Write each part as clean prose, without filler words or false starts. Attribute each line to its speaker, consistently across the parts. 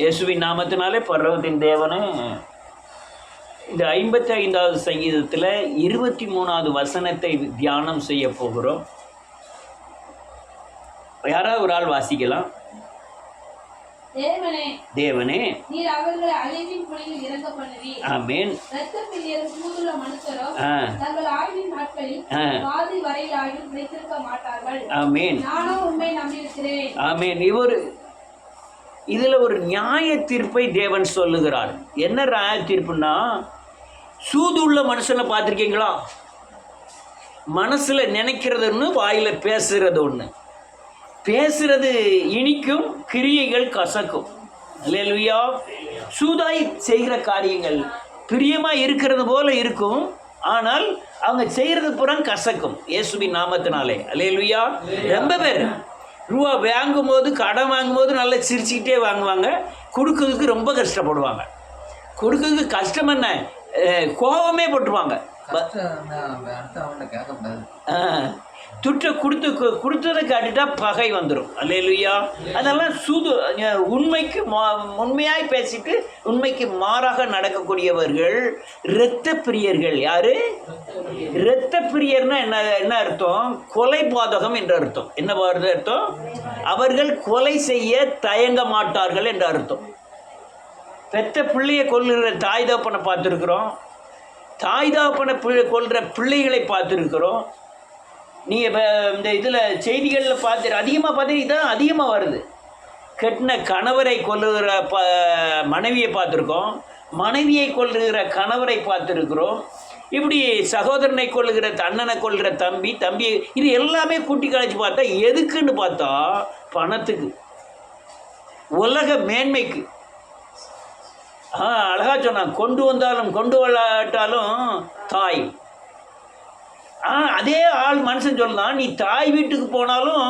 Speaker 1: இயேசுவின் நாமத்தினாலே பரலோகத்தின் தேவனே, இந்த 55வது சங்கீதத்தில் 23வது வசனத்தை தியானம் செய்ய போகிறோம். யாராவது ஒரு ஆள் வாசிக்கலாம். தேவனே,
Speaker 2: நீர் அவர்களை அழிவின் குழியில் இறங்க பண்ணுவீர்.
Speaker 1: ஆமென்.
Speaker 2: இரத்தப்பிரியரும் சூதுள்ள மனுஷரும் தங்கள் ஆயுளின் நாட்களில் பாதி வரையிலாயும் பிழைத்திருக்க மாட்டார்கள்.
Speaker 1: ஆமென்.
Speaker 2: நானும் உம்மை நம்பியிருக்கிறேன்.
Speaker 1: ஆமென். இதுல ஒரு நியாய தீர்ப்பை தேவன் சொல்லுகிறார். என்ன நியாய தீர்ப்புன்னா, சூதுள்ள மனுஷனை பார்த்துருக்கீங்களா? மனசுல நினைக்கிறது ஒன்று, வாயில பேசுறது ஒன்று. பேசுறது இனிக்கும், கிரியைகள் கசக்கும். அல்லேலூயா. சூதாய் செய்கிற காரியங்கள் பிரியமா இருக்கிறது போல இருக்கும், ஆனால் அவங்க செய்கிறது புறம் கசக்கும். இயேசுவின் நாமத்தினாலே அல்லேலூயா. ரொம்ப பேர் ரூபா வாங்கும்போது, கடன் வாங்கும்போது நல்லா சிரிச்சுக்கிட்டே வாங்குவாங்க. கொடுக்கறதுக்கு ரொம்ப கஷ்டப்படுவாங்க. கொடுக்கறதுக்கு கஷ்டம் என்ன, கோபமே போட்டுருவாங்க. துட்டை கொடுத்ததை காட்டிட்டா பகை வந்துடும். அல்லேலூயா. அதெல்லாம் உண்மைக்கு உண்மையாய் பேசிட்டு உண்மைக்கு மாறாக நடக்கக்கூடியவர்கள் இரத்த பிரியர்கள். யாரு? இரத்த பிரியர்னா என்ன அர்த்தம்? கொலை பாதகம் என்ற அர்த்தம். என்ன அர்த்தம்? அவர்கள் கொலை செய்ய தயங்க மாட்டார்கள் என்ற அர்த்தம். பெத்த பிள்ளையை கொல்லுகிற தாய் தகப்பனை பார்த்துருக்குறோம். தாய் தகப்பனை கொல்கிற பிள்ளைகளை பார்த்துருக்குறோம். நீங்கள் இப்போ இந்த இதில் செய்திகளில் அதிகமாக பார்த்தீங்கன்னா இதான் அதிகமாக வருது. கெட்டின கணவரை கொல்லுகிற மனைவியை பார்த்துருக்கோம். மனைவியை கொல்லுகிற கணவரை பார்த்துருக்குறோம். இப்படி சகோதரனை கொல்லுகிற அண்ணனை கொல்கிற தம்பி, இது எல்லாமே கூட்டி கழிச்சு பார்த்தா எதுக்குன்னு பார்த்தா பணத்துக்கு, உலக மேன்மைக்கு. அழகா சொன்னான், கொண்டு வந்தாலும் கொண்டு வராட்டாலும் தாய். அதே ஆள் மனுஷன் சொல்லலாம், நீ தாய் வீட்டுக்கு போனாலும்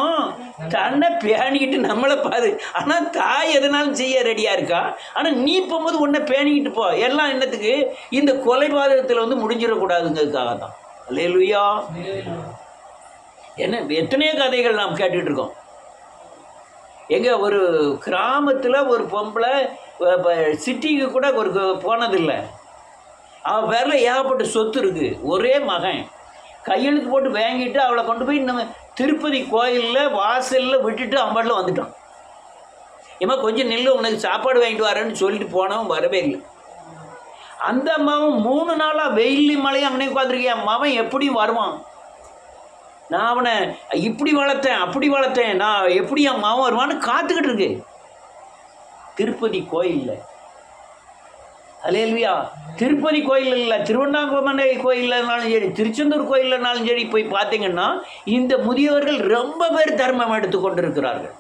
Speaker 1: தன்னை பேணிக்கிட்டு நம்மளை பாரு. ஆனால் தாய் எதனாலும் செய்ய ரெடியாக இருக்கா. ஆனால் நீ போகும்போது உன்னை பேணிக்கிட்டு போ. எல்லாம் என்னத்துக்கு? இந்த கொலைபாதகத்தில் முடிஞ்சிடக்கூடாதுங்கிறதுக்காக தான். அல்லேலூயா. என்ன எத்தனையோ கதைகள் நாம் கேட்டுக்கிட்டு இருக்கோம். எங்கள் ஒரு கிராமத்தில் ஒரு பொம்பளை சிட்டிக்கு கூட போனதில்லை. அவள் பேரில் ஏகப்பட்ட சொத்து இருக்குது. ஒரே மகன் கையெழுத்து போட்டு வாங்கிட்டு அவளை கொண்டு போய் நம்ம திருப்பதி கோயிலில் வாசலில் விட்டுட்டு அவன் வந்துட்டான். ஏமா கொஞ்சம் நில்லு, உனக்கு சாப்பாடு வாங்கிட்டு வரேன்னு சொல்லிட்டு போனவன் வரவே இல்லை. அந்த அம்மாவும் 3 நாளாக வெயிலி மழையும் அங்கனே உட்காந்துருக்கேன். மவன் எப்படி வருவான்? நான் அவனை இப்படி வளர்த்தேன், அப்படி வளர்த்தேன், நான் எப்படி என் மவன் வருவான்னு காத்துக்கிட்டு இருக்கு திருப்பதி கோயிலில். அல்லேலூயா. திருப்பதி கோயில் இல்லை, திருவண்ணாமலை கோயில்னாலும் சரி, திருச்செந்தூர் கோயில்னாலும் சரி, போய் பார்த்தீங்கன்னா இந்த முதியவர்கள் ரொம்ப பேர் தர்மம் எடுத்து கொண்டிருக்கிறார்கள்.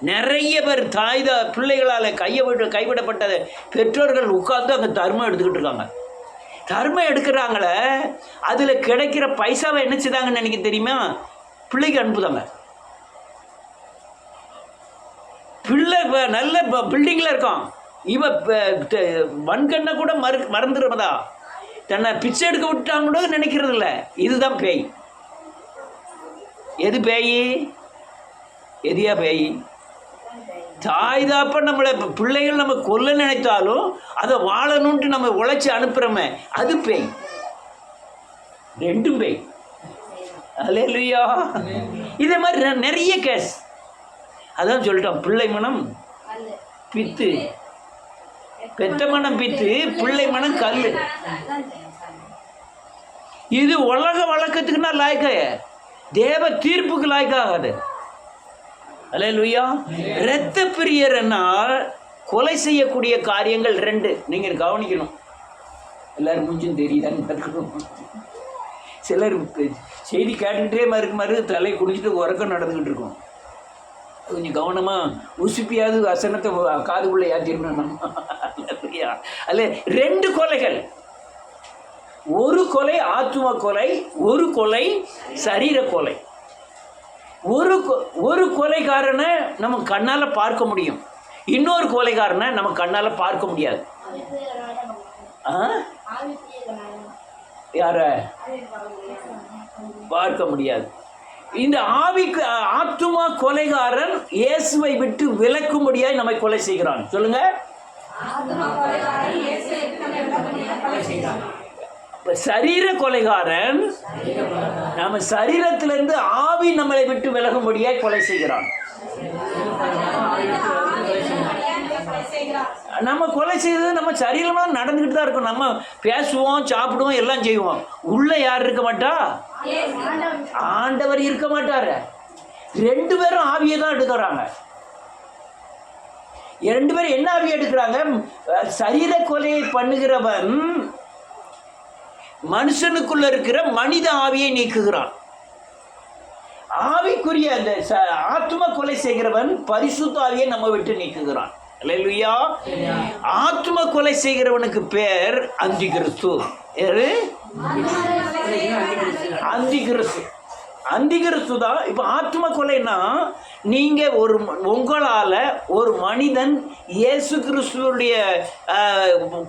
Speaker 1: நிறைய பேர் பிள்ளைகளால் கைவிடப்பட்ட பெற்றோர்கள் உட்கார்ந்து அங்கே தர்மம் எடுத்துக்கிட்டு இருக்காங்க. தர்மம் எடுக்கிறாங்களே, அதில் கிடைக்கிற பைசாவை என்ன செய்தாங்கன்னு நினைக்க தெரியுமா? பிள்ளைக்கு அனுப்புதாங்க. பிள்ளை நல்ல பில்டிங்கில் இருக்கான், இவ வன்கண்ணை கூட மறந்துடுறதா, தன்னை பிச்சை எடுக்க விட்டாங்க கூட நினைக்கிறது இல்லை. இதுதான் பேய். எது பேய்? எதியா பேய்? தாய் தாப்ப நம்மளை பிள்ளைகள் நம்ம கொல்ல நினைத்தாலும் அதை வாழணுன்ட்டு நம்ம உழைச்சி அனுப்புகிறோமே, அது பேய். ரெண்டும் பேய். அல்லேலூயா. இதே மாதிரி நிறைய கேஸ். அதான் சொல்லிட்டோம், பிள்ளை மனம் பித்து, பெத்த மனம் பித்து, பிள்ளை மனம் கல். இது உலக வழக்கத்துக்குன்னா லாய்க்க, தேவ தீர்ப்புக்கு லாய்க்காகாது. அல்லேலூயா. இரத்த பிரியர்னா கொலை செய்யக்கூடிய காரியங்கள் 2 நீங்கள் கவனிக்கணும். எல்லாரும் மூஞ்சும் தெரியுதான்னு. சிலர் செய்தி கேட்டுக்கிட்டே மறு தலை குடிச்சிட்டு உறக்கம் நடந்துக்கிட்டு இருக்கும். கொஞ்சம் கவனமாக உசுப்பியாவது வசனத்தை காதுக்குள்ளே ஏற்றிடணும். அல்ல, 2 கொலைகள். ஒரு கொலை ஆத்தும கொலை, ஒரு கொலை சரீர கொலை. ஒரு கொலைகாரனை நம்ம கண்ணால் பார்க்க முடியும், இன்னொரு கொலைகாரனை நம்ம கண்ணால் பார்க்க முடியாது. யார பார்க்க முடியாது? இந்த ஆவிக்கு ஆத்துமா கொலைகாரன் இயேசுவை விட்டு விலக்கும்படியாய் நம்மை கொலை செய்கிறான். சொல்லுங்க. சரீர கொலைகாரன் நம்ம சரீரத்திலிருந்து ஆவி நம்மளை விட்டு விலகும்படியாய் கொலை செய்கிறான். நம்ம கொலை செய்தது நம்ம சரீரமாக நடந்துக்கிட்டு தான் இருக்கும். நம்ம பேசுவோம், சாப்பிடுவோம், எல்லாம் செய்வோம். உள்ள யார் இருக்க மாட்டா? ஆண்டவர் இருக்க மாட்டாரு. ரெண்டு பேரும் ஆவியை தான் எடுக்கிறாங்க. ரெண்டு பேரும் என்ன ஆவியை எடுக்கிறாங்க? சரீர கொலையை பண்ணுகிறவன் மனுஷனுக்குள்ள இருக்கிற மனித ஆவியை நீக்குகிறான். ஆவிக்குரிய அந்த ஆத்ம கொலை செய்கிறவன் பரிசுத்த ஆவியை நம்ம விட்டு நீக்குகிறான். அல்லேலூயா. ஆத்ம கொலை செய்கிறவனுக்கு பேர் அந்திகிறிஸ்து. அந்திகிறிஸ்து தான். இப்போ ஆத்ம கொலைனா நீங்க உங்களால ஒரு மனிதன் இயேசு கிறிஸ்துவுடைய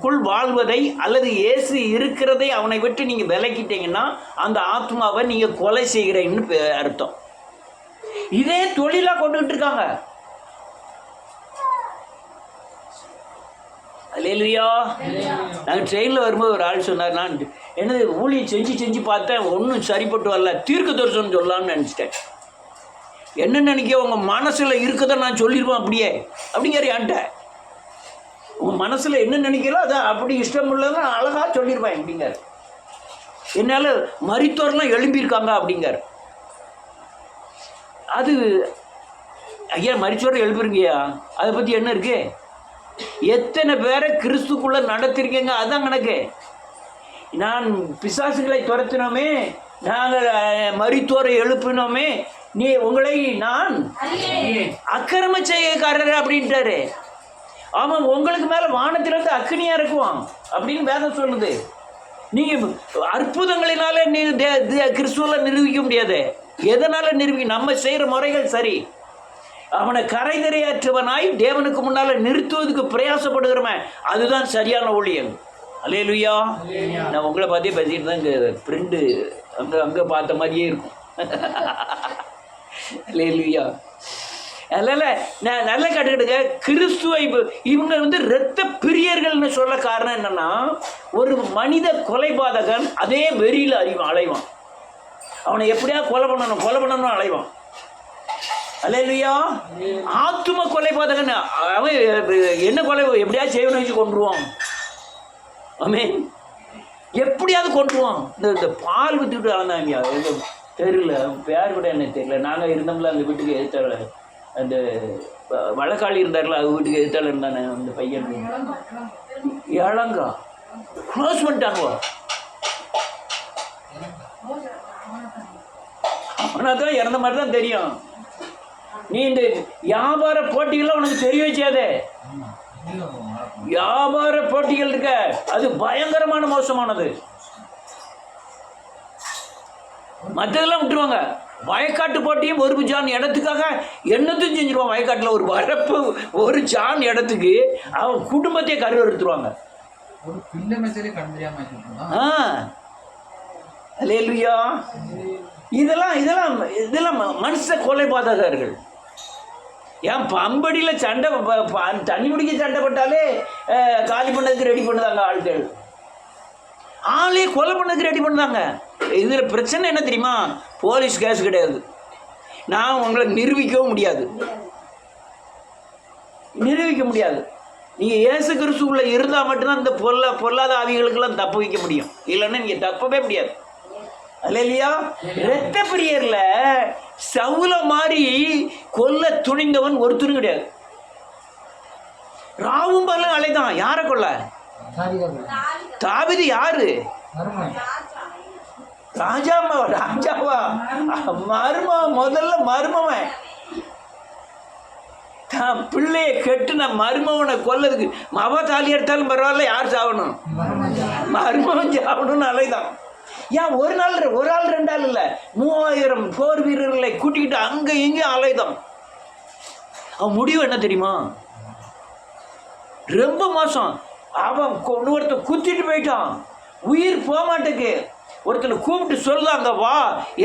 Speaker 1: குள் வாழ்வதை அல்லது இயேசு இருக்கிறதை அவனை விட்டு நீங்க விலக்கிட்டீங்கன்னா அந்த ஆத்மாவை நீங்க கொலை செய்கிறீங்கன்னு அர்த்தம். இதே தொழிலா கொண்டுகிட்டு இருக்காங்க. அல்லேலூயா. நாங்கள் ட்ரெயினில் வரும்போது ஒரு ஆள் சொன்னார், நான் என்னது ஊழியை செஞ்சு பார்த்தேன், ஒன்றும் சரிப்பட்டு வரல, தீர்க்க தரிசனம் சொல்லலாம்னு நினச்சிட்டேன். என்ன நினைக்க உங்கள் மனசில் இருக்கதை நான் சொல்லிடுவேன் அப்படியே அப்படிங்கிற என்கிட்ட. உங்கள் மனசில் என்ன நினைக்கிறோ அதை அப்படி இஷ்டம் உள்ளதை நான் அழகாக சொல்லிடுவேன் அப்படிங்கார். என்னால் மரித்தோர்லாம் எழும்பியிருக்காங்க அப்படிங்கார். அது ஐயா மரித்தோர் எழுப்பிருங்கய்யா, அதை பற்றி என்ன இருக்கு? எத்தனை பேரை கிறிஸ்துக்குள்ள நடத்திருக்கீங்க, அதுதான் கணக்கு. நான் பிசாசுகளை துரத்தினோமே, நாங்கள் மரித்தோரை எழுப்பினோமே, நீ உங்களை நான் அக்கிரம செய்யக்காரர் அப்படின்ட்டாரு. ஆமாம், உங்களுக்கு மேலே வானத்திலிருந்து அக்னியாக இருக்குவான் அப்படின்னு வேதம் சொல்லுது. நீங்கள் அற்புதங்களினால நீ கிறிஸ்துவில் நிரூபிக்க முடியாது. எதனால் நிரூபிக்க? நம்ம செய்கிற முறைகள் சரி. அவனை கரைதரையற்றவனாய் தேவனுக்கு முன்னால் நிறுத்துவதுக்கு பிரயாசப்படுகிறவன், அதுதான் சரியான ஊழியம். அல்லேலூயா. நான் உங்களை பார்த்தே பேசிட்டு தான் இங்கே பிரிண்டு அங்கே பார்த்த மாதிரியே இருக்கும். அல்லேலூயா. அதனால் நான் நல்லா கட்டுக்கிட்டுங்க, கிறிஸ்துவை இவங்க இரத்த பிரியர்கள்னு சொல்ல காரணம் என்னன்னா, ஒரு மனித கொலைபாதகன் அதே வெறியில் அலைவான். அவனை எப்படியா கொலை பண்ணணும் அலைவான். அல்லேலூயா. ஆத்தும கொலைபாதகன் அவன் என்ன கொலை எப்படியா செய்வனை வச்சு கொண்டுருவான். ஆமென். எப்படியாவது கொண்டுருவான். இந்த பால் வித்துக்கிட்டு ஆனாங்க எங்கள் தெருவில், பேர் கூட என்ன தெரியல. நாங்கள் இருந்தோம்ல அந்த வீட்டுக்கு எதிர்த்தால, அந்த வழக்காளி இருந்தார்ல, அது வீட்டுக்கு எதிர்த்தால இருந்தானே அந்த பையன் இளங்கா க்ளோஸ் பண்ணிட்டாங்க. அவனா தான் இறந்த மாதிரி தான் தெரியும். நீ இந்த வியாபார போட்டிகள்லாம் உனக்கு தெரிய வச்சாதே. வியாபார போட்டிகள் இருக்க, அது பயங்கரமான மோசமானது. மற்றதெல்லாம் விட்டுருவாங்க. வயக்காட்டு போட்டியும் ஒரு ஜான் இடத்துக்காக என்னத்தையும் செஞ்சிருவான். வயக்காட்டில் ஒரு வரப்பு ஒரு ஜான் இடத்துக்கு அவன் குடும்பத்தையே கருவறுத்துருவாங்க. அல்லேலூயா. இதெல்லாம் மனுஷ கொலைபாதகர்கள். ஏன் பம்படியில் சண்டை, தண்ணி குடிக்க சண்டை போட்டாலே காலி பண்ணதுக்கு ரெடி பண்ணுதாங்க ஆட்கள். ஆளே கொலை பண்ணதுக்கு ரெடி பண்ணுதாங்க. இதில் பிரச்சனை என்ன தெரியுமா? போலீஸ் கேஸ் கிடையாது. நான் உங்களை நிரூபிக்கவும் முடியாது. நீங்கள் இயேசு கிறிஸ்துவுக்குள்ள இருந்தால் மட்டும்தான் இந்த பொல்லாத ஆவிகளுக்கெல்லாம் தப்பு வைக்க முடியும். இல்லைன்னா நீங்கள் தப்பவே முடியாது. அல்லேலூயா. இரத்த பிரியர்ல சவுல மாதிரி கொல்ல துணிந்தவன் ஒருத்தரும் கிடையாது. ராவும் பகலும் அலைதான். யாரை கொல்ல? தாவீது. யாரு? ராஜாவா? முதல்ல மருமவன் தான் பிள்ளைய கெட்டுன மருமவனை கொல்லதுக்கு மவ தாலி எடுத்தாலும் பரவாயில்ல, யார் சாவணும்? மருமவன் சாவணும்னு அலைதான். ஏன் ஒரு ஆள் 2 ஆள் இல்லை, 3000 போர் வீரர்களை கூட்டிக்கிட்டு அங்கே இங்கேயும் அலைதான். அவன் முடிவு என்ன தெரியுமா? ரொம்ப மோசம். அவன் ஒருத்த குத்திட்டு போயிட்டான். உயிர் போக மாட்டேக்கு. ஒருத்தனை கூப்பிட்டு சொல்லுதாங்க, வா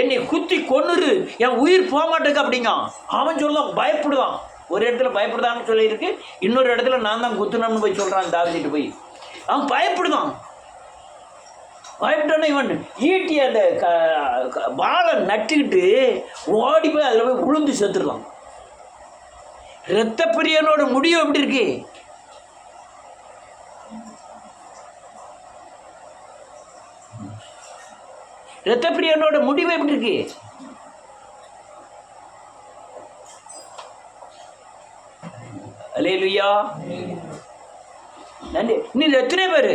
Speaker 1: என்னை குத்தி கொன்னுரு, என் உயிர் போக மாட்டேங்க அப்படிங்க. அவன் சொல்லுவான், பயப்படுவான். ஒரு இடத்துல பயப்படுதான்னு சொல்லியிருக்கு, இன்னொரு இடத்துல நான் தான் குத்துனம்னு போய் சொல்கிறான் தாவீது போய். அவன் பயப்படுவான். பயப்பட்டோன்னே இவன் ஈட்டி அந்த வாழை நட்டுக்கிட்டு ஓடி போய் அதில் போய் விழுந்து செத்துருவான். இரத்த பிரியனோட முடிவு எப்படி இருக்கு? இரத்த பிரியனோட முடிவு எப்படி இருக்கு? அல்லேலூயா. நன்றி. இன்னும் எத்தனை பேர்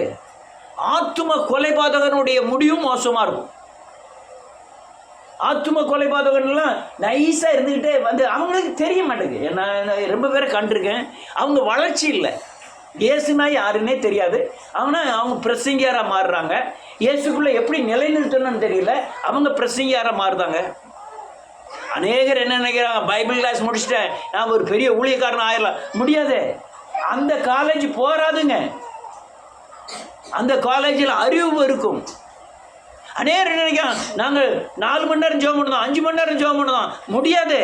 Speaker 1: ஆத்தும கொலைபாதகனுடைய முடிவும் மோசமா இருக்கும். ஆத்தும கொலைபாதகன்லாம் நைஸாக இருந்துக்கிட்டே வந்து அவங்களுக்கு தெரிய மாட்டேங்குது. நான் ரொம்ப பேரை கண்டிருக்கேன், அவங்க வளர்ச்சி இல்லை. இயேசுனா யாருன்னே தெரியாது. அவங்க பிரசங்கியாராக மாறுறாங்க. இயேசுக்குள்ளே எப்படி நிலைநிறுத்தணும்னு தெரியல, அவங்க பிரசங்கியாராக மாறுதாங்க. அநேகர் என்ன நினைக்கிறாங்க, பைபிள் கிளாஸ் முடிச்சுட்டேன் நான் ஒரு பெரிய ஊழியக்காரன் ஆயிடலாம். முடியாது. அந்த காலேஜ் போகாதுங்க. அந்த காலேஜில் அறிவு இருக்கும். அநேகர் நினைக்கிறான் நாங்கள் 4 மணி நேரம் ஜெபம் பண்ணுவோம், 5 மணி நேரம் ஜெபம் பண்ணுவோம். முடியாது.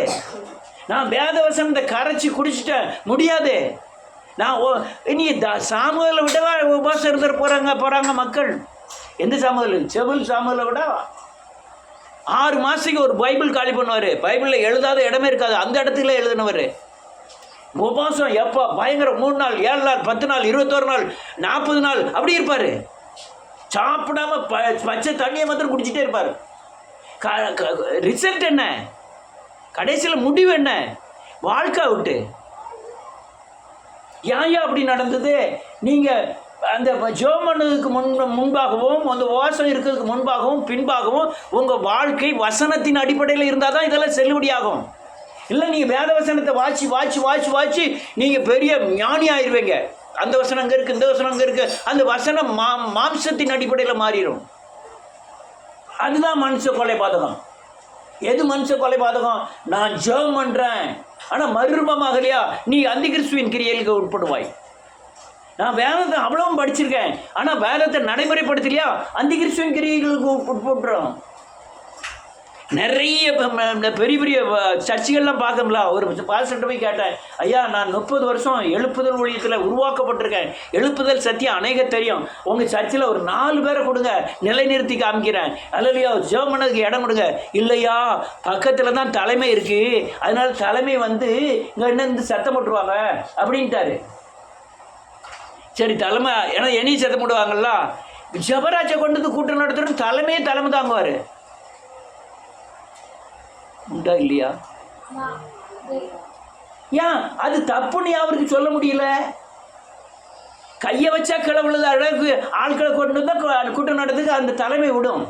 Speaker 1: நான் வேத வசனத்தை கரைச்சி குடிச்சிட்டேன். முடியாது. நான் இனி சாமுவேலை விடவா உபவாசம் இருந்துட்டு போகிறாங்க மக்கள். எந்த சாமுவேல்? செபுல் சாமுவேலை விட 6 மாதத்துக்கு ஒரு பைபிள் காலி பண்ணுவார். பைபிளில் எழுதாத இடமே இருக்காது, அந்த இடத்துல எழுதினவர். உபவாசம் எப்போ பயங்கர 3 நாள் 7 நாள் 10 நாள் 21 நாள் 40 நாள் அப்படி இருப்பார். சாப்பிடாம பச்சை தண்ணியை மாத்திரம் குடிச்சிட்டே இருப்பார். ரிசல்ட் என்ன? கடைசியில் முடிவு என்ன? வாழ்க்கை விட்டு. ஏன் அப்படி நடந்தது? நீங்கள் அந்த ஜெபம் பண்ணதுக்கு முன்பாகவும் அந்த உபவாசம் இருக்கிறதுக்கு முன்பாகவும் பின்பாகவும் உங்கள் வாழ்க்கை வசனத்தின் அடிப்படையில் இருந்தால் தான் இதெல்லாம் செல்லுபடியாகும். இல்லை நீங்கள் வேத வசனத்தை வாட்சி நீங்கள் பெரிய ஞானி ஆயிடுவீங்க. அந்த வசனம் அங்கே இருக்குது, இந்த வசனம் அங்கே இருக்குது. அந்த வசனம் மாம்சத்தின் அடிப்படையில் மாறிடும். அதுதான் மனுஷ கொலைபாதகம். எது மனுஷ கொலைபாதகம்? நான் ஜெபம் பண்ணுறேன், ஆனால் மறுரூபமாகலையா, நீ அந்தி கிறிஸ்துவின் கிரியைகளுக்கு உட்படுவாய். நான் வேதத்தை அவ்வளவும் படிச்சிருக்கேன், ஆனால் வேதத்தை நடைமுறைப்படுத்தலையா, அந்தி கிறிஸ்துவின் கிரியைகளுக்கு உட்பட்டுறோம். நிறைய பெரிய பெரிய சர்ச்சைகள்லாம் பார்க்கல. ஒரு பாஸ்டர்கிட்ட போய் கேட்டேன், ஐயா நான் 30 வருஷம் எழுப்புதல் ஊழியத்தில் உருவாக்கப்பட்டிருக்கேன், எழுப்புதல் சத்தியம் அநேக தெரியும், உங்கள் சர்ச்சில் ஒரு 4 பேரை கொடுங்க, நிலைநிறுத்தி காமிக்கிறேன். அல்லையா ஜெபம் பண்ணதுக்கு இடம் கொடுங்க. இல்லையா பக்கத்தில் தான் தலைமை இருக்குது, அதனால தலைமை வந்து இங்கே என்ன சத்தம் போட்டுருவாங்க அப்படின்ட்டாரு. சரி தலைமை ஏன்னா என்னையும் சத்தம் போடுவாங்கல்ல. ஜபராஜை கொண்டு வந்து கூட்டம் நடத்துகிற தலைமையே தலைமை தாங்குவார். உண்டா இல்லையா? ஏன் அது தப்புன்னு அவருக்கு சொல்ல முடியல? கையை வச்சா கிளவுள்ளது அழகு ஆட்களை கொண்டு தான் கூட்டம் நடத்துக்கு அந்த தலைமை விடும்.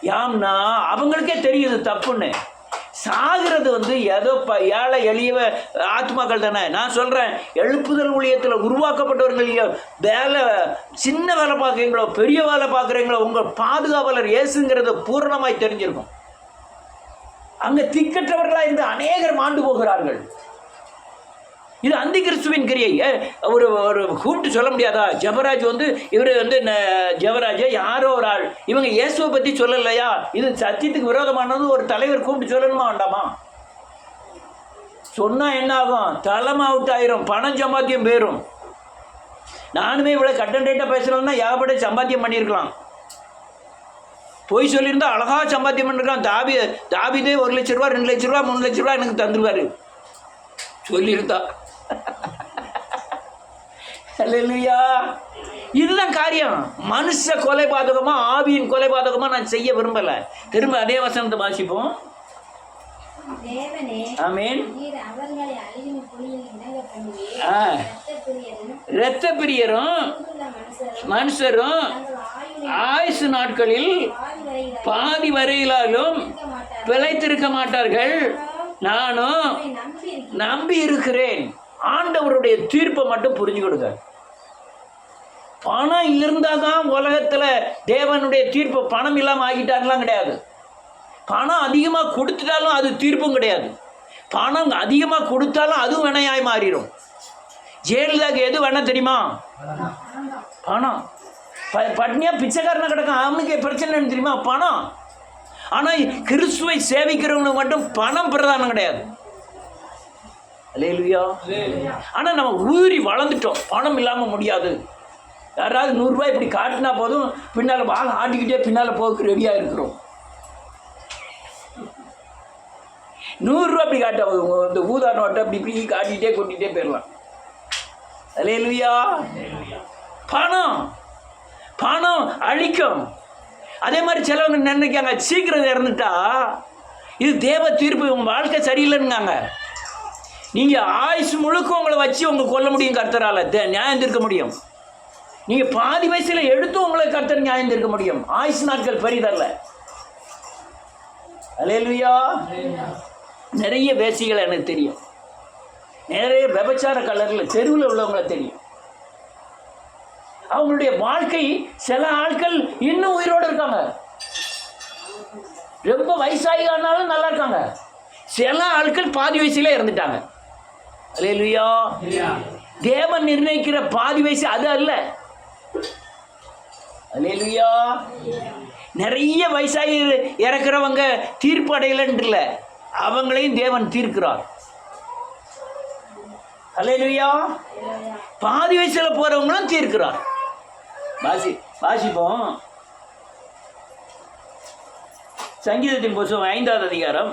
Speaker 1: யாம்னா அவங்களுக்கே தெரியுது தப்புன்னு. சாகிறது வந்து ஏதோ ஏழை எளிய ஆத்மாக்கள் தானே. நான் சொல்கிறேன், எழுப்புதல் ஊழியத்தில் உருவாக்கப்பட்டவர்கள் வேலை சின்ன வேலை பார்க்குறீங்களோ பெரிய வேலை பார்க்குறீங்களோ உங்கள் பாதுகாவலர் இயேசுங்கிறத பூரணமாய் தெரிஞ்சிருக்கும். அங்கே திக்கற்றவர்களாக இருந்து அநேகர் மாண்டு போகிறார்கள். இது அந்தி கிறிஸ்துவின் கிரியை. ஒரு கூப்பிட்டு சொல்ல முடியாதா? ஜபராஜ் வந்து இவர் வந்து ஜபராஜை யாரோ ஒரு ஆள், இவங்க இயேசுவை பற்றி சொல்லலையா, இது சத்தியத்துக்கு விரோதமானது ஒரு தலைவர் கூப்பிட்டு சொல்லணுமா வேண்டாமா? சொன்னால் என்ன ஆகும்? தலைமை அவுட் ஆயிரும், பணம் சம்பாத்தியம் போயிடும். நானுமே இவ்வளோ கட்டன் ரேட்டாக பேசுகிறோம்னா ஏகப்பட்ட சம்பாத்தியம் பண்ணியிருக்கலாம். போய் சொல்லியிருந்தா அழகாக சம்பாத்தியம் பண்ணிருக்கான். தாவீதே 1 லட்ச ரூபா 2 லட்ச ரூபா 3 லட்ச ரூபா எனக்கு தந்துடுவார் சொல்லியிருந்தா. அல்லேலூயா. இதுதான் காரியம். மனுஷ கொலைபாதகமா ஆவியின் கொலைபாதகமா நான் செய்ய விரும்பலை. திரும்ப அதே வசனத்தை வாசிப்போம். ஆமென். இரத்த பிரியரும் மனுஷரும் ஆயுசு நாட்களில் பாதி வரையிலும் பிழைத்திருக்க மாட்டார்கள். நானும் நம்பி இருக்கிறேன். ஆண்டவருடைய தீர்ப்பை மட்டும் புரிஞ்சு கொடுங்க. பணம் இருந்தால் தான் உலகத்தில் தேவனுடைய தீர்ப்பு. பணம் இல்லாமல் ஆகிட்டாங்கலாம் கிடையாது. பணம் அதிகமாக கொடுத்துட்டாலும் அது தீர்ப்பும் கிடையாது. பணம் அதிகமாக கொடுத்தாலும் அதுவும் வினையாய் மாறிடும். ஜெயலலிதாவுக்கு எது வேணா தெரியுமா? பணம். பட்னியாக பிச்சைக்காரனை கிடக்கும். அவனுக்கு பிரச்சனை தெரியுமா? பணம். ஆனால் கிறிஸ்துவை சேவிக்கிறவனுக்கு மட்டும் பணம் பிரதானம் கிடையாது. அல்லேலூயா. ஆனால் நம்ம ஊறி வளர்ந்துட்டோம், பணம் இல்லாமல் முடியாது. யாராவது 100 ரூபாய் இப்படி காட்டினா போதும், பின்னால் வாங்க ஆட்டிக்கிட்டே பின்னால் போக்கு ரெடியாக இருக்கிறோம். 100 ரூபா அப்படி காட்ட இந்த ஊதா நோட்டை அப்படி இப்படி காட்டிகிட்டே கொட்டிகிட்டே போயிடலாம். அல்லேலூயா. பணம் பணம் அழிக்கும். அதே மாதிரி சிலவங்க நினைக்காங்க சீக்கிரம் இறந்துட்டா இது தேவ தீர்ப்பு, உங்கள் வாழ்க்கை சரியில்லைன்னுங்க. நீங்கள் ஆயுசு முழுக்க உங்களை வச்சு உங்களை கொல்ல முடியும் கர்த்தரால், நியாயம் தீர்க்க முடியும். நீங்கள் பாதி வயசில் எடுத்து உங்களை கர்த்தர் நியாயம் தீர்க்க முடியும். ஆயுசு நாட்கள் பெரிதல்ல. அல்லேலூயா. நிறைய வேசிகள் எனக்கு தெரியும், நிறைய விபச்சார கலரில் தெருவில் உள்ளவங்களை தெரியும். அவங்களுடைய வாழ்க்கை, சில ஆட்கள் இன்னும் உயிரோடு இருக்காங்க, ரொம்ப வயசாகினாலும் நல்லா இருக்காங்க. சில ஆட்கள் பாதி வயசுல இறந்துட்டாங்க. அல்லேலூயா. தேவன் நிர்ணயிக்கிற பாதி வயசு அது அல்ல. அல்லேலூயா. நிறைய வயசாகி இறக்குறவங்க தீர்ப்பு அடையலன்னு இல்லை, அவங்களையும் தேவன் தீர்க்கிறார். அல்லேலூயா. பாதி வயசுல போறவங்களும் தீர்க்கிறார். வாசிப்போம். சங்கீதத்தின் புத்தகம் 5வது அதிகாரம்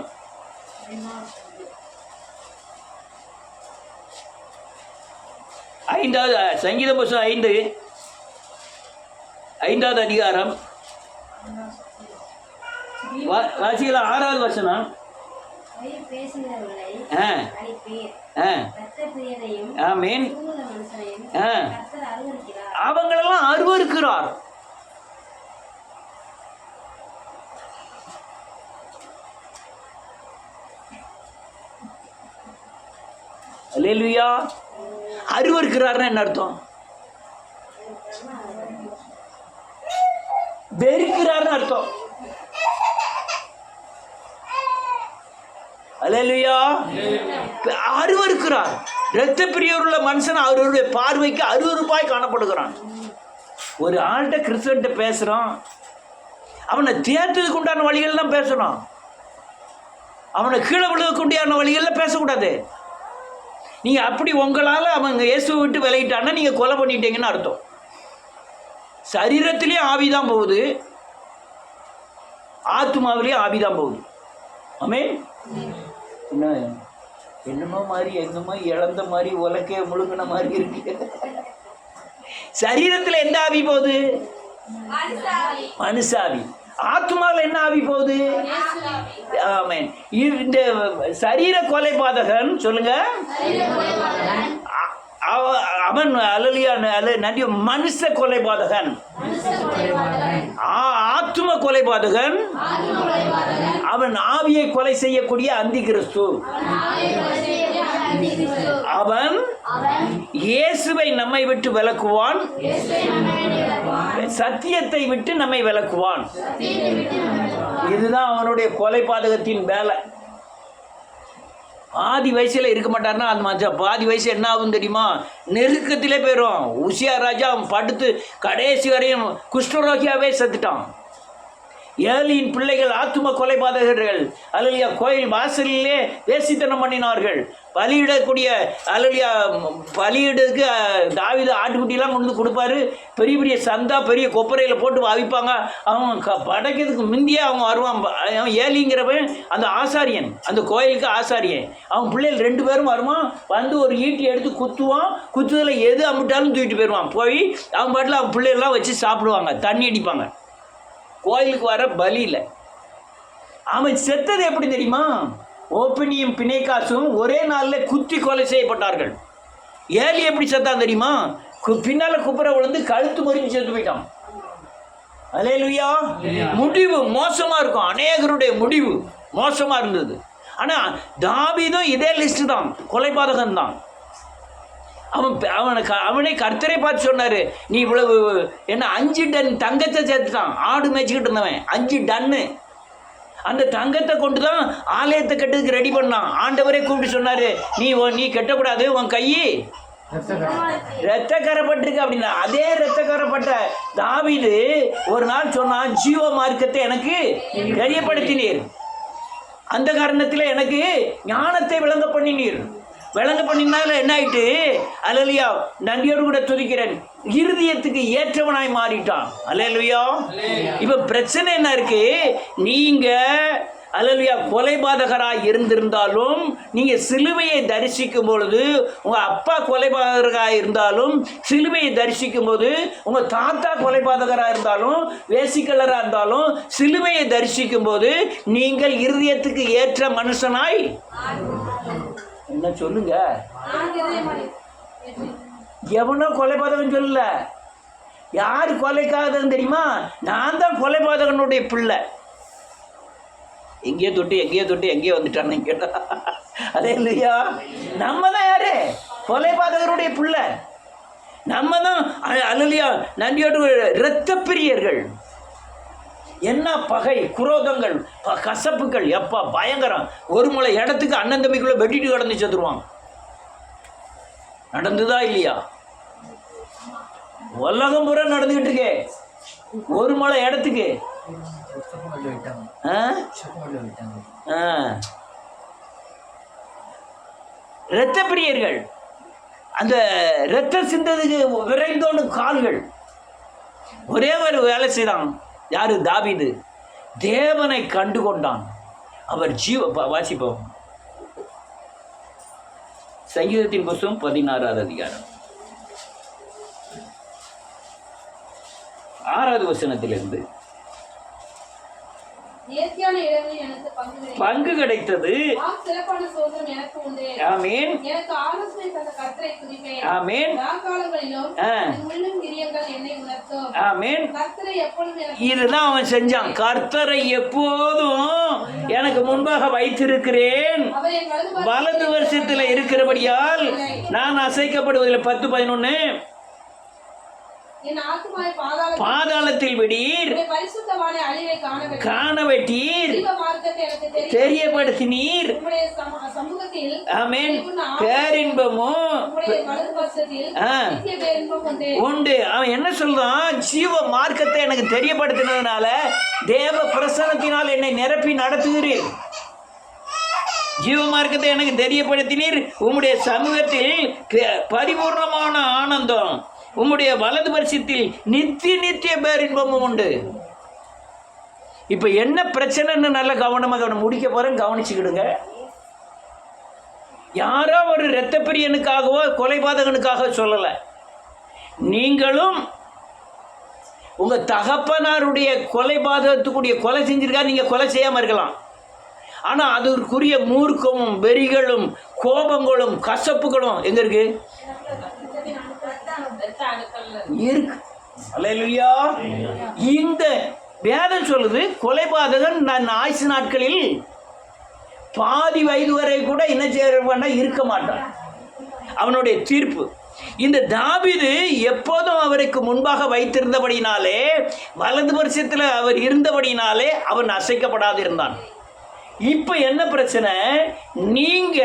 Speaker 1: 5வது சங்கீத புத்தகம் 5வது அதிகாரம் வாசிக்கலாம் 6வது வசனம். ஆமென். அவங்களெல்லாம் அருவருக்கிறார். அல்லேலூயா. அருவருக்கிறார்னா என்ன அர்த்தம்? வெறுக்கிறார்னு அர்த்தம். அல்லேலூயா. அருவருக்கிறார். இரத்த பிரியர் உள்ள மனுஷன் அவருடைய பார்வைக்கு அருவருப்பாய் காணப்படுகிறான். ஒரு ஆள்கிட்ட கிறிஸ்தவன்ட்ட பேசுகிறோம், அவனை தேர்த்ததுக்கு உண்டான வழிகள் தான் பேசணும், அவனை கீழே விழுவதுக்கு உண்டான வழிகளில் பேசக்கூடாது. நீங்கள் அப்படி உங்களால் அவங்க இயேசுவை விட்டு விலகிட்டான்னா நீங்கள் கொலை பண்ணிட்டீங்கன்னு அர்த்தம். சரீரத்திலேயே ஆவிதான் போகுது, ஆத்மாவிலேயே ஆவிதான் போகுது. ஆமென். என்ன என்னமோ மாதிரி என்னமோ இழந்த மாதிரி உலக்கைய முழுங்கின மாதிரி இருக்கு. சரீரத்தில் எந்த ஆவி போகுது? மனுஷாவி. ஆத்மாவில் என்ன ஆவி போகுது? ஆமென். இந்த சரீர கொலைபாதகன் சொல்லுங்க, அவன் அல்லேலூயா நன்றி. மனுஷ கொலைபாதகன், ஆத்ம கொலைபாதகன், அவன் ஆவியை கொலை செய்யக்கூடிய அந்தி கிறிஸ்து. அவன் இயேசுவை நம்மை விட்டு விலக்குவான், சத்தியத்தை விட்டு நம்மை விலக்குவான். இதுதான் அவனுடைய கொலைபாதகத்தின் வேலை. பாதி வயசில் இருக்க மாட்டார்னா அது மாதிரி பாதி வயசு என்ன ஆகும் தெரியுமா? நெருக்கத்திலே போயிடும். உசியா ராஜா அவன் படுத்து கடைசி வரையும் குஷ்டரோகியாவே செத்துட்டான். ஏலியின் பிள்ளைகள் ஆத்தும கொலைபாதகர்கள். அல்லேலூயா. கோயில் வாசலிலே வேசித்தனம் பண்ணினார்கள். பலியிடக்கூடிய அல்லேலூயா பலியிடக்கு தாவீது ஆட்டுக்குட்டிலாம் கொண்டு கொடுப்பாரு. பெரிய பெரிய சந்தா பெரிய கொப்பரையில் போட்டு அவிப்பாங்க. அவங்க படைக்கிறதுக்கு முந்தியே அவங்க வருவான். அவன் ஏலிங்கிறவன் அந்த ஆசாரியன், அந்த கோயிலுக்கு ஆசாரியன். அவன் பிள்ளைகள் 2 பேரும் வருவான். வந்து ஒரு ஈட்டி எடுத்து குத்துவான். குத்துதில் எது அம்பிட்டாலும் தூக்கிட்டு போயிடுவான். போய் அவன் பாட்டில் அவன் பிள்ளைகள்லாம் வச்சு சாப்பிடுவாங்க, தண்ணி அடிப்பாங்க. கோயிலுக்கு வர பலியில் அவன் செத்தது எப்படி தெரியுமா? ஓப்பனியும் பிணைக்காசும் ஒரே நாளில் குத்தி கொலை செய்யப்பட்டார்கள். ஏலி எப்படி செத்தான் தெரியுமா? பின்னால் குப்புற விழுந்து கழுத்து முறிஞ்சு செத்து போயிட்டான். அல்லேலூயா. முடிவு மோசமாக இருக்கும். அநேகருடைய முடிவு மோசமாக இருந்தது. ஆனால் தாவீதும் இதே லிஸ்ட்டு தான், கொலைபாதகன் தான். அவனை கர்த்தரை பார்த்து சொன்னார், நீ இவ்வளவு என்ன 5 டன் தங்கத்தை சேர்த்துட்டான். ஆடு மேய்ச்சிக்கிட்டு இருந்தவன் 5 டன்னு. அந்த தங்கத்தை கொண்டு தான் ஆலயத்தை கட்டுறதுக்கு ரெடி பண்ணான். ஆண்டவரே கூப்பிட்டு சொன்னார், நீ கட்டக்கூடாது, உன் கையை இரத்தக்கரைப்பட்டிருக்கு அப்படின்னா அதே இரத்தக்கரைப்பட்ட தாவீது ஒரு நாள் சொன்னான், ஜீவ மார்க்கத்தை எனக்கு தெரியப்படுத்தினீர், அந்த காரணத்தில் எனக்கு ஞானத்தை விளங்க பண்ணினீர். விளங்க பண்ணினால என்ன ஆயிட்டு, அல்லேலூயா, நன்றியோடு கூட துதிக்கிறேன், இருதயத்துக்கு ஏற்றவனாய் மாறிட்டான். அல்லேலூயா. இப்போ பிரச்சனை என்ன இருக்கு, நீங்க அல்லேலூயா கொலைபாதகராய் இருந்திருந்தாலும், நீங்க சிலுவையை தரிசிக்கும் பொழுது, உங்க அப்பா கொலைபாதகராக இருந்தாலும் சிலுவையை தரிசிக்கும் போது, உங்க தாத்தா கொலைபாதகராக இருந்தாலும் வேசிக்கலராக இருந்தாலும் சிலுவையை தரிசிக்கும் போது நீங்கள் இருதயத்துக்கு ஏற்ற மனுஷனாய் என்ன சொல்லுங்க. எவனோ கொலைபாதகன் சொல்லல, யார் கொலைக்காதன்னு தெரியுமா, நான் தான் கொலைபாதகனுடைய பிள்ளை. எங்கேயோ தொட்டு எங்கேயோ வந்துட்டான்னு கேட்டா, அதே இல்லையா, நம்ம தான் யாரு, கொலைபாதகருடைய பிள்ளை. நம்ம தான் அல்லையா, நன்றியோடு இரத்த பிரியர்கள். என்ன பகை, குரோதங்கள், கசப்புகள், எப்பா பயங்கரம். ஒரு முளை இடத்துக்கு அண்ணன் தம்பிக்குள்ள வெட்டிட்டு கடந்து செத்துருவான். நடந்துதா இல்லையா? உலகம் பூரா நடந்துகிட்டு இருக்கே. ஒரு முளை இடத்துக்கு இரத்த பிரியர்கள். அந்த இரத்த சிந்ததுக்கு விரைந்தோன்னு கால்கள். ஒரே ஒரு வேலை செய்தான். யாரு? தாவீது. தேவனை கண்டு கொண்டான். அவர் வாசிப்போம் சங்கீதத்தின் புஸ்தகம் 16வது அதிகாரம் 6வது வசனத்திலிருந்து. பங்கு கிடைத்தது. ஆமென். ஆமென். ஆமென். இதுதான் அவன் செஞ்சான். கர்த்தரை எப்போதும் எனக்கு முன்பாக வைத்திருக்கிறேன், வலது வருஷத்தில் இருக்கிறபடியால் நான் அசைக்கப்படுவதில்லை. 10-11. பாதாளத்தில் விடீர், காணவெட்டீர், தெரியப்படுத்தினீர். ஆமென். பேரின்பமும் உண்டு. அவன் என்ன சொல்றான்? ஜீவ மார்க்கத்தை எனக்கு தெரியப்படுத்தினதுனால, தேவ பிரசன்னத்தினால் என்னை நிரப்பி நடத்துகிறீர். ஜீவ மார்க்கத்தை எனக்கு தெரியப்படுத்தினீர். உம்முடைய சமூகத்தில் பரிபூர்ணமான ஆனந்தம், உம்முடைய வலது வருஷத்தில் நித்திய பேரின்பமும் உண்டு. இப்போ என்ன பிரச்சனைன்னு நல்ல கவனமாக முடிக்க போகிறேன், கவனிச்சுக்கிடுங்க. யாரோ ஒரு இரத்த பிரியனுக்காகவோ கொலைபாதகனுக்காக சொல்லலை. நீங்களும் உங்கள் தகப்பனாருடைய கொலைபாதகத்துக்குரிய கொலை செஞ்சிருக்கா, நீங்கள் கொலை செய்யாமல் இருக்கலாம். ஆனால் அதற்குரிய மூர்க்கமும் வெறிகளும் கோபங்களும் கசப்புகளும் எங்கே இருக்கு? இருக்கு. அல்லேலூயா. இந்த வேதம் சொல்லுது, கொலைபாதகன் நான் ஆயுசு நாட்களில் பாதி வயது வரை கூட என்ன செய்ய இருக்க மாட்டான். அவனுடைய தீர்ப்பு. இந்த தாவீது எப்போதும் அவருக்கு முன்பாக வைத்திருந்தபடினாலே, வலது வருஷத்தில் அவர் இருந்தபடினாலே அவன் அசைக்கப்படாது இருந்தான். இப்போ என்ன பிரச்சனை? நீங்க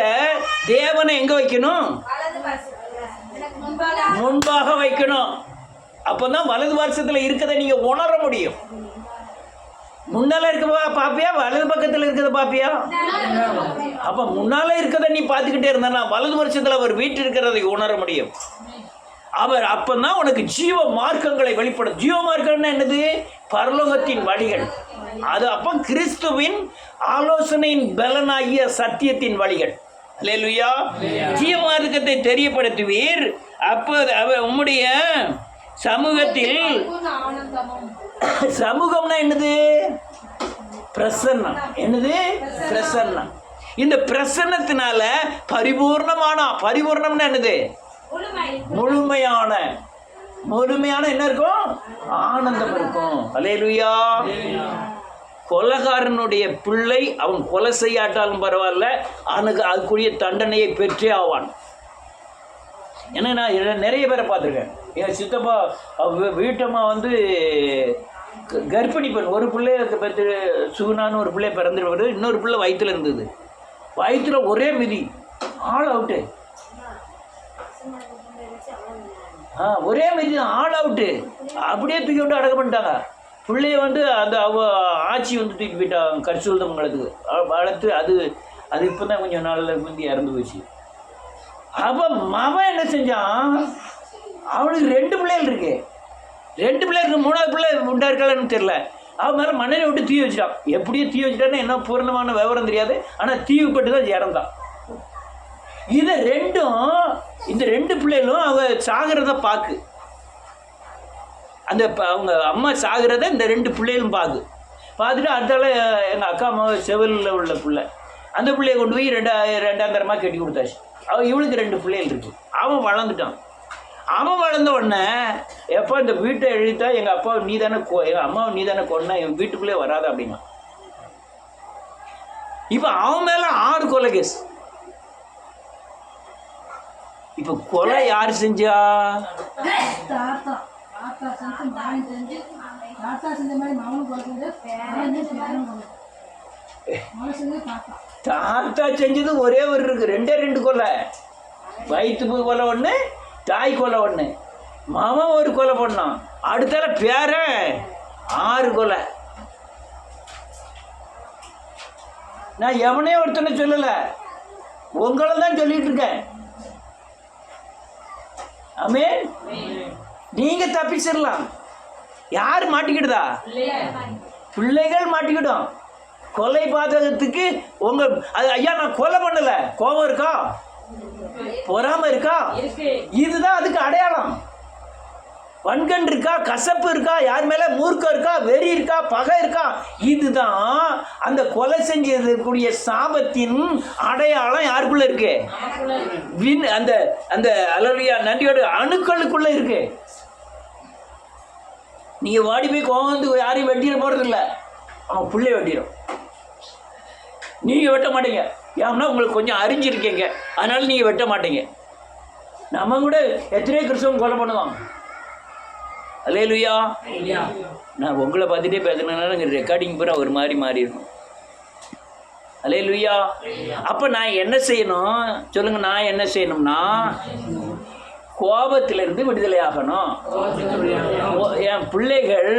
Speaker 1: தேவனை எங்க வைக்கணும்? முன்பாக வைக்கணும். அப்பதான் வலது வருஷத்துல இருக்கிறத நீங்க உணர முடியும். முன்னால இருக்க பாப்பியா, வலது பக்கத்துல இருக்கிறத பாப்பியா? அப்ப முன்னால இருக்கிறத நீ பார்த்துக்கிட்டே இருந்தா வலது வருஷத்துல அவர் வீட்டு இருக்கிறதை உணர முடியும். அவர் அப்பதான் உனக்கு ஜீவ மார்க்கங்களை வெளிப்படும். ஜீவ மார்க்கம்னா என்னது? பரலோகத்தின் வழிகள். அது அப்ப கிறிஸ்துவின் ஆலோசனையின் பலனாகிய சத்தியத்தின் வழிகள். அல்லேலூயா. ஜீவ மார்க்கத்தை தெரியப்படுத்துவீர். அப்போது அவர் உம்முடைய சமூகத்தில், சமூகம்னா என்னது? பிரசன்னம். என்னது? பிரசன்னம். இந்த பிரசன்னத்தினால பரிபூர்ணம்னா என்னது? முழுமையான என்ன இருக்கும்? ஆனந்தம் இருக்கும். அல்லேலூயா. கொலைகாரனுடைய பிள்ளை அவன் கொலை செய்யாட்டாலும் பரவாயில்ல, அவனுக்கு அதுக்குரிய தண்டனையை பெற்றே ஆவான். ஏன்னா நான் நிறைய பேரை பார்த்துருக்கேன். என் சித்தப்பா வீட்டம்மா கர்ப்பிணி பெண் ஒரு பிள்ளைய பெற்று, சுகுணான்னு ஒரு பிள்ளைய பிறந்துருவாரு. இன்னொரு பிள்ளை வயிற்றுல இருந்தது. வயிற்றுல ஒரே மிதி, ஆள் அவுட்டு. ஒரே மாதிரி தான், ஆல் அவுட்டு. அப்படியே தூக்கி விட்டு அடக்கம் பண்ணிட்டாங்க. பிள்ளைய வந்து அந்த ஆட்சி வந்து தூக்கி போயிட்டாங்க கரிசூல்தமங்கலத்துக்கு வளர்த்து. அது அது இப்போ தான் கொஞ்சம் நாளில் முந்தி இறந்து போச்சு. அப்போ மவன் என்ன செஞ்சான், அவனுக்கு 2 பிள்ளைகள் இருக்கு. 2 பிள்ளைகள், 3வது பிள்ளை உண்டா இருக்கான்னு தெரியல. அவன் மேலே மண்ணெண்ணை விட்டு தீ வச்சிட்டான். எப்படியோ தீ வச்சுட்டான்னு என்ன பூர்ணமான விவரம் தெரியாது. ஆனால் தீ விட்டு தான் இறந்தான். இதை இந்த 2 பிள்ளைகளும் அவங்க சாகிறத பார்க்கு. அந்த அவங்க அம்மா சாகிறத இந்த 2 பிள்ளைகளும் பார்த்துட்டு அடுத்தால எங்கள் அக்கா அம்மா செவலில் உள்ள பிள்ளை, அந்த பிள்ளைய கொண்டு போய் ரெண்டாம் தரமாக கட்டி கொடுத்தாச்சு. இவளுக்கு 2 பிள்ளைகள் இருக்கு. அவன் வளர்ந்துட்டான். அவன் வளர்ந்த உடனே எப்போ இந்த வீட்டை எழுதிட்டா எங்கள் அப்பாவை நீ தானே எங்கள் அம்மாவை நீ தானே கொன்னா, என் வீட்டுக்குள்ளே வராத அப்படின்னா. இப்போ அவன் மேலே 6 கொலை கேஸ். இப்போ கொலை யார் செஞ்சா? தாத்தா செஞ்சது ஒரே ஒரு இருக்கு, 2 கொலை. வயிற்று கொலை ஒன்று, தாய் கொலை ஒன்று. மாமன் ஒரு கொலை பண்ணான். அடுத்தால பேர 6 கொலை. நான் எவனே ஒருத்தனை சொல்லலை, உங்களை தான் சொல்லிட்டு இருக்கேன். ஆமென். நீங்க தப்பிச்சிடலாம். யார் மாட்டிக்கிடுதா? பிள்ளைகள் மாட்டிக்கிடும். கொலை பாதகத்துக்கு உங்க அது ஐயா நான் கொலை பண்ணல, கோபம் இருக்கா, பொறாம இருக்கா, இதுதான் அதுக்கு அடையாளம். வன்கண் இருக்கா, கசப்பு இருக்கா, யார் மேல மூர்க்கம் இருக்கா, வெறி இருக்கா, பகை இருக்கா, இதுதான் அந்த கொலை செஞ்சக்கூடிய சாபத்தின் அடையாளம். யாருக்குள்ள இருக்கு? அந்த அந்த அல்லேலூயா நன்றியோட அணுக்களுக்குள்ள இருக்கு. நீங்க வாடி போய் கோவம் வந்து யாரையும் வெட்டிட போறது இல்லை, அவன் பிள்ளை வெட்டிடும். நீங்க வெட்ட மாட்டீங்க, ஏன்னா உங்களுக்கு கொஞ்சம் அறிஞ்சிருக்கீங்க, அதனால நீங்க வெட்ட மாட்டீங்க. நம்ம கூட எத்தனையோ கிறிஸ்தவன் கொலை பண்ணுவான். அல்லேலூயா. நான் உங்களை பார்த்துட்டே பேசுனதுனால இங்கே ரெக்கார்டிங் பூரா ஒரு மாதிரி மாறி இருக்கும். அல்லேலூயா. அப்போ நான் என்ன செய்யணும் சொல்லுங்க? நான் என்ன செய்யணும்னா கோபத்திலிருந்து விடுதலை ஆகணும். என் பிள்ளைகள்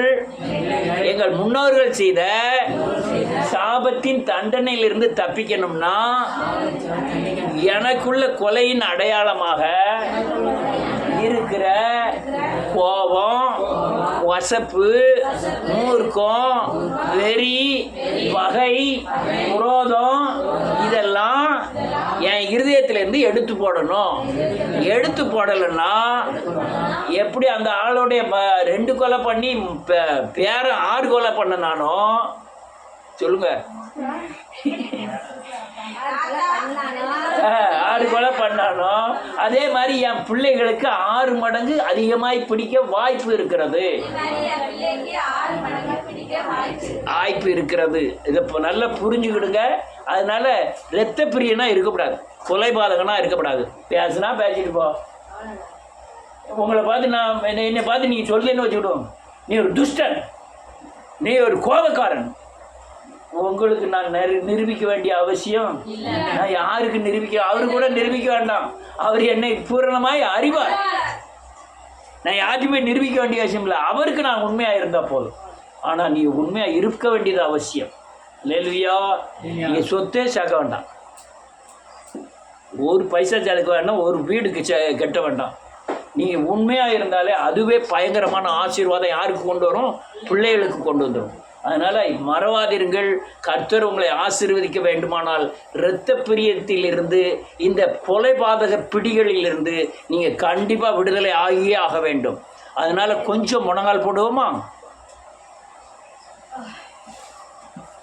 Speaker 1: எங்கள் முன்னோர்கள் செய்த சாபத்தின் தண்டனையிலிருந்து தப்பிக்கணும்னா எனக்குள்ள கொலையின் அடையாளமாக இருக்கிற கோபம், வசப்பு, மூர்க்கம், வெறி, பகை, குரோதம் இதெல்லாம் என் இருதயத்திலேருந்து எடுத்து போடணும். எடுத்து போடலைன்னா எப்படி அந்த ஆளுடைய 2 கொலை பண்ணி பேர 6 கொலை பண்ணனானோ சொல்லுங்க, 6 கொலை பண்ணானோ அதே மாதிரி என் பிள்ளைகளுக்கு 6 மடங்கு அதிகமாய் பிடிக்க வாய்ப்பு இருக்கிறது. இதை நல்லா புரிஞ்சுக்கிடுங்க. அதனால இரத்த பிரியனா இருக்கக்கூடாது, கொலைபாதகனா இருக்கக்கூடாது. பேசுனா பேசிட்டு போ. உங்களை பார்த்து நான் என்னை பார்த்து நீங்க சொல்லுன்னு வச்சுக்கிடுவோம், நீ ஒரு துஷ்டன், நீ ஒரு கோபக்காரன். உங்களுக்கு நான் நிரூபிக்க வேண்டிய அவசியம் நான் யாருக்கு நிரூபிக்க? அவரு கூட நிரூபிக்க வேண்டாம், அவர் என்னை பூரணமாய் அறிவார். நான் யாருக்குமே நிரூபிக்க வேண்டிய அவசியம் இல்லை, அவருக்கு நான் உண்மையா இருந்தா போதும். ஆனா நீ உண்மையா இருக்க வேண்டியது அவசியம். அல்லேலூயா. நீங்க சொத்தே சேர்க்க வேண்டாம், ஒரு பைசா சேர்க்க வேண்டாம், ஒரு வீடுக்கு கட்ட வேண்டாம். நீங்கள் உண்மையாக இருந்தாலே அதுவே பயங்கரமான ஆசீர்வாதம் யாருக்கு கொண்டு வரும்? பிள்ளைகளுக்கு கொண்டு வந்துடும். அதனால் மறவாதிருங்கள். கர்த்தர் உங்களை ஆசீர்வதிக்க வேண்டுமானால் இரத்த பிரியத்திலிருந்து, இந்த கொலைபாதக பிடிகளிலிருந்து நீங்கள் கண்டிப்பாக விடுதலை ஆகியே ஆக வேண்டும். அதனால் கொஞ்சம் முழங்கால் போடுவோமா?